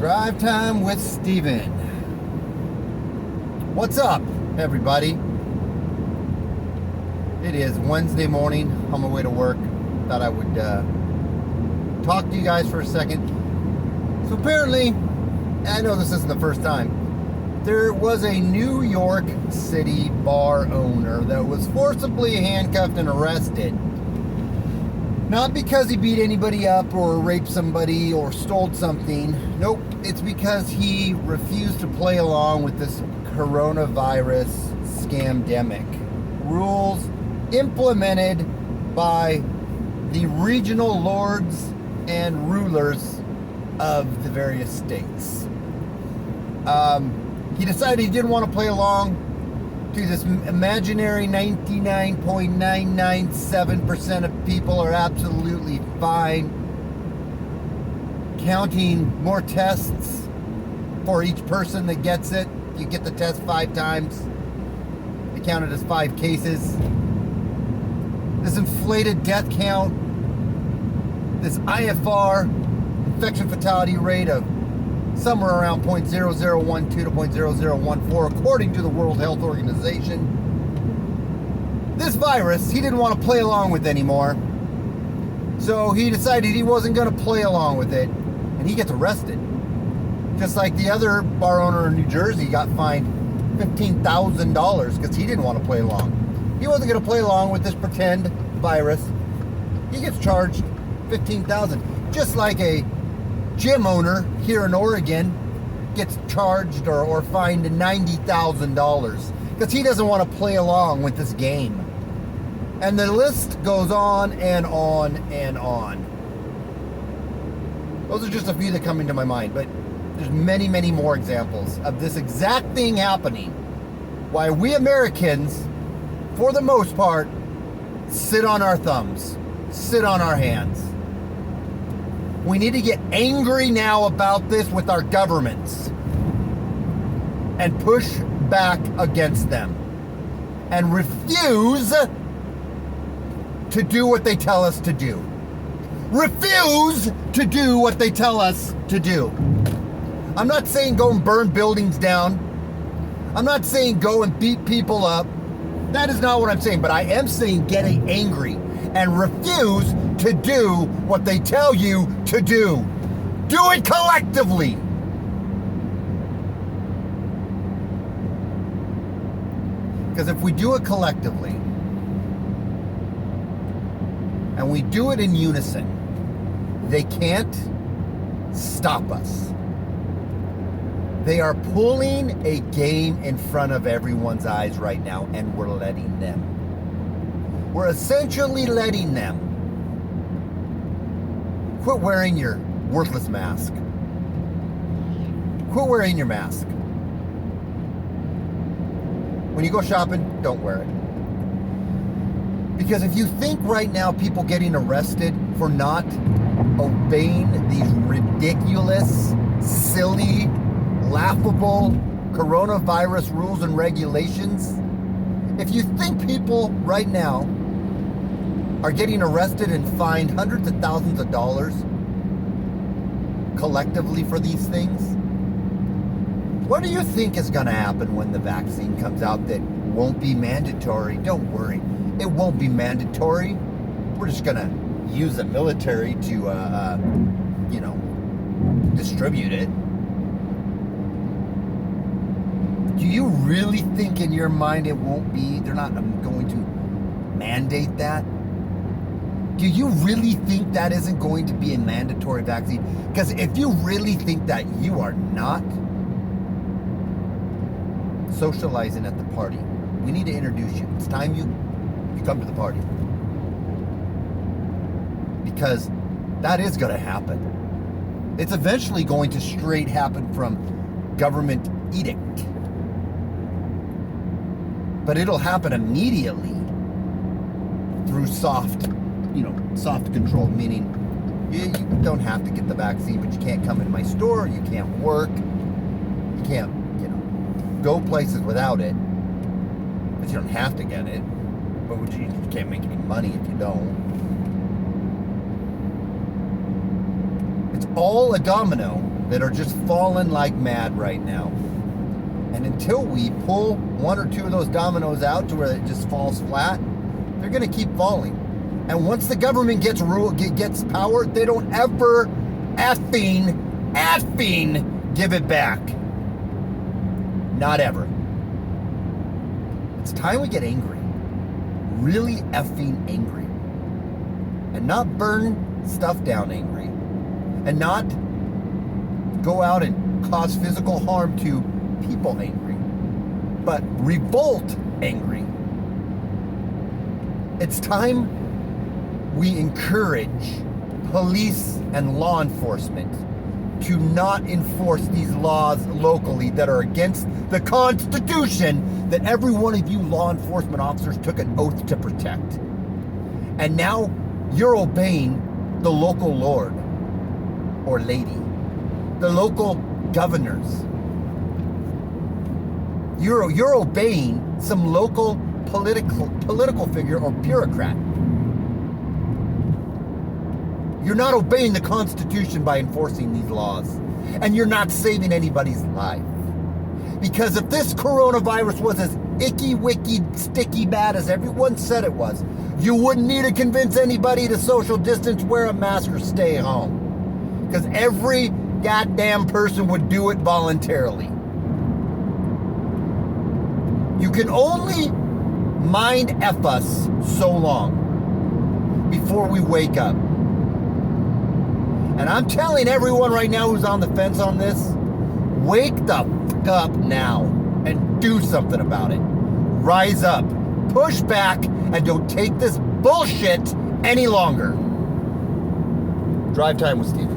Drive Time with Steven. What's up, everybody? It is Wednesday morning on my way to work. Thought I would talk to you guys for a second. So apparently, I know this isn't the first time, there was a New York City bar owner that was forcibly handcuffed and arrested. Not because he beat anybody up or raped somebody or stole something. Nope, it's because he refused to play along with this coronavirus scamdemic. Rules implemented by the regional lords and rulers of the various states. He decided he didn't want to play along to this imaginary 99.997% of people are absolutely fine. Counting more tests for each person that gets it. You get the test 5 times. They count it as 5 cases. This inflated death count, this IFR, infection fatality rate of somewhere around 0.0012 to 0.0014, according to the World Health Organization. This virus, he didn't want to play along with anymore. So he decided he wasn't going to play along with it, and he gets arrested. Just like the other bar owner in New Jersey got fined $15,000 because he didn't want to play along. He wasn't going to play along with this pretend virus. He gets charged $15,000. Just like a gym owner here in Oregon gets charged or fined $90,000 because he doesn't want to play along with this game. And the list goes on and on and on. Those are just a few that come into my mind, but there's many, many more examples of this exact thing happening. Why we Americans, for the most part, sit on our thumbs, sit on our hands. We need to get angry now about this with our governments and push back against them and refuse to do what they tell us to do. Refuse to do what they tell us to do. I'm not saying go and burn buildings down. I'm not saying go and beat people up. That is not what I'm saying, but I am saying get angry and refuse to do what they tell you to do. Do it collectively. Because if we do it collectively, and we do it in unison, they can't stop us. They are pulling a game in front of everyone's eyes right now, and we're letting them. We're essentially letting them. Quit wearing your worthless mask. Quit wearing your mask. When you go shopping, don't wear it. Because if you think right now people getting arrested for not obeying these ridiculous, silly, laughable coronavirus rules and regulations, if you think people right now are getting arrested and fined hundreds of thousands of dollars collectively for these things, what do you think is going to happen when the vaccine comes out that won't be mandatory? Don't worry, it won't be mandatory. We're just going to use the military to, distribute it. Do you really think in your mind it won't be? They're not going to mandate that? Do you really think that isn't going to be a mandatory vaccine? Because if you really think that, you are not socializing at the party. We need to introduce you. It's time you come to the party. Because that is going to happen. It's eventually going to straight happen from government edict. But it'll happen immediately through soft control, meaning you don't have to get the vaccine, but you can't come into my store, you can't work, you can't, go places without it. But you don't have to get it. But you can't make any money if you don't. It's all a domino that are just falling like mad right now. And until we pull one or two of those dominoes out to where it just falls flat, they're going to keep falling. And once the government gets power, they don't ever effing give it back. Not ever. It's time we get angry. Really effing angry. And not burn stuff down angry. And not go out and cause physical harm to people angry. But revolt angry. It's time we encourage police and law enforcement to not enforce these laws locally that are against the Constitution that every one of you law enforcement officers took an oath to protect. And now you're obeying the local lord or lady, the local governors. You're obeying some local political figure or bureaucrat. You're not obeying the Constitution by enforcing these laws. And you're not saving anybody's life. Because if this coronavirus was as icky, wicky, sticky bad as everyone said it was, you wouldn't need to convince anybody to social distance, wear a mask, or stay home. Because every goddamn person would do it voluntarily. You can only mind F us so long before we wake up. And I'm telling everyone right now who's on the fence on this, wake the fuck up now and do something about it. Rise up, push back, and don't take this bullshit any longer. Drive Time with Steve.